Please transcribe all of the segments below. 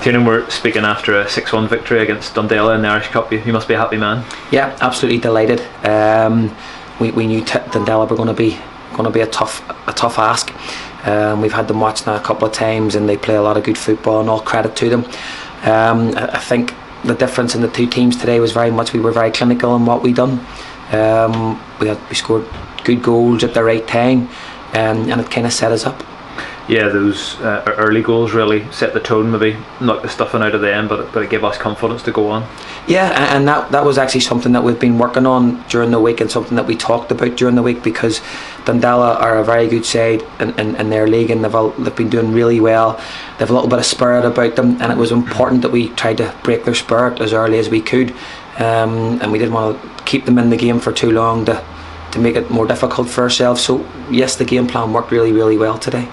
Tiernan were speaking after a 6-1 victory against Dundela in the Irish Cup. You must be a happy man. Yeah, absolutely delighted. We knew Dundela were going to be a tough ask. We've had them watch now a couple of times, and they play a lot of good football, and all credit to them. I think the difference in the two teams today was very much we were very clinical in what we done. We scored good goals at the right time, and it kind of set us up. Yeah, those early goals really set the tone, maybe knocked the stuffing out of them, but it gave us confidence to go on. Yeah, and that was actually something that we've been working on during the week, and something that we talked about during the week, because Dundela are a very good side in their league, and they've been doing really well. They have a little bit of spirit about them, and it was important that we tried to break their spirit as early as we could, and we didn't want to keep them in the game for too long to make it more difficult for ourselves. So yes, the game plan worked really, really well today.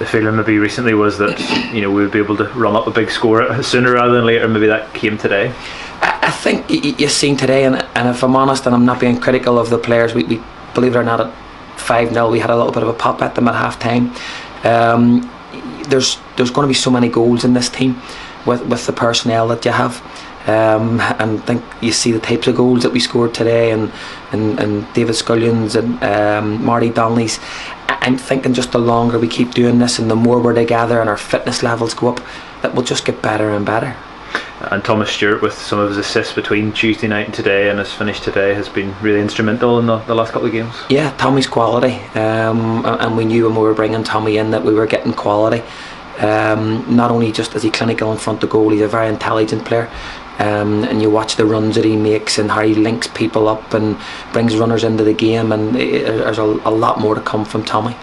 The feeling maybe recently was that we would be able to run up a big score sooner rather than later. Maybe that came today. I think you've seen today, and if I'm honest, and I'm not being critical of the players, we believe it or not, at 5-0 we had a little bit of a pop at them at half time. There's going to be so many goals in this team with the personnel that you have, and I think you see the types of goals that we scored today, and David Scullion's and Marty Donnelly's. I'm thinking just the longer we keep doing this, and the more we're together and our fitness levels go up, that we'll just get better and better. And Thomas Stewart, with some of his assists between Tuesday night and today, and his finish today, has been really instrumental in the last couple of games. Yeah, Tommy's quality, and we knew when we were bringing Tommy in that we were getting quality. Not only just is he clinical in front of goal, he's a very intelligent player. And you watch the runs that he makes and how he links people up and brings runners into the game, and there's a lot more to come from Tommy.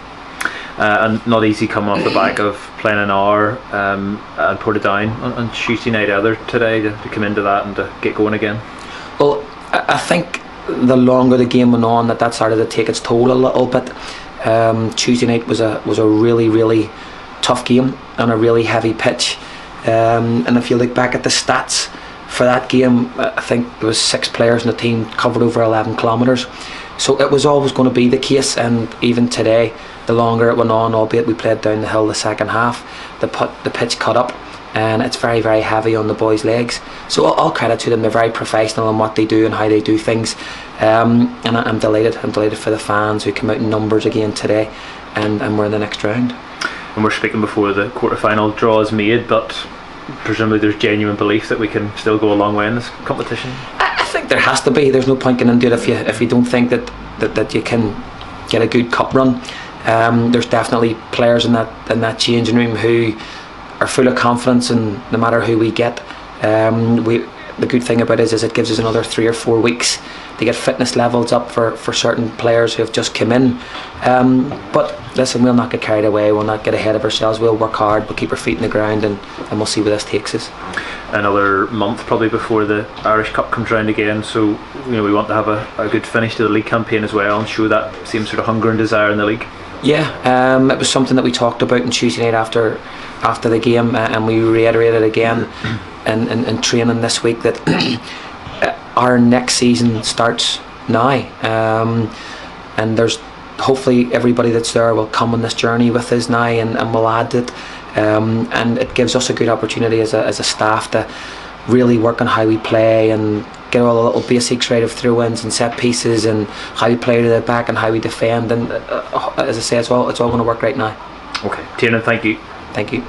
And not easy coming off the back of playing an hour and Portadown on Tuesday night either today, to come into that and to get going again. Well, I think the longer the game went on, that started to take its toll a little bit. Tuesday night was a really, really tough game on a really heavy pitch, and if you look back at the stats for that game, I think there was 6 players in the team covered over 11 kilometres. So it was always going to be the case, and even today, the longer it went on, albeit we played down the hill the second half, the pitch cut up, and it's very, very heavy on the boys' legs. So all credit to them, they're very professional in what they do and how they do things, and I'm delighted for the fans who came out in numbers again today, and we're in the next round. And we're speaking before the quarter-final draw is made, but presumably there's genuine belief that we can still go a long way in this competition. I think there has to be. There's no point getting into it if you don't think that you can get a good cup run. There's definitely players in that changing room who are full of confidence, and no matter who we get, the good thing about it is it gives us another 3 or 4 weeks to get fitness levels up for certain players who have just come in. But listen, we'll not get carried away, we'll not get ahead of ourselves, we'll work hard, we'll keep our feet in the ground, and we'll see where this takes us. Another month probably before the Irish Cup comes round again, so we want to have a good finish to the league campaign as well, and show that same sort of hunger and desire in the league. Yeah, it was something that we talked about on Tuesday night after the game, and we reiterated again in training this week that our next season starts now, and there's hopefully everybody that's there will come on this journey with us now, and we'll add it, and it gives us a good opportunity as a staff to really work on how we play and get all the little basics right of throw-ins and set pieces and how we play to the back and how we defend, and as I say, it's all going to work right now. Okay, Tiernan, thank you. Thank you.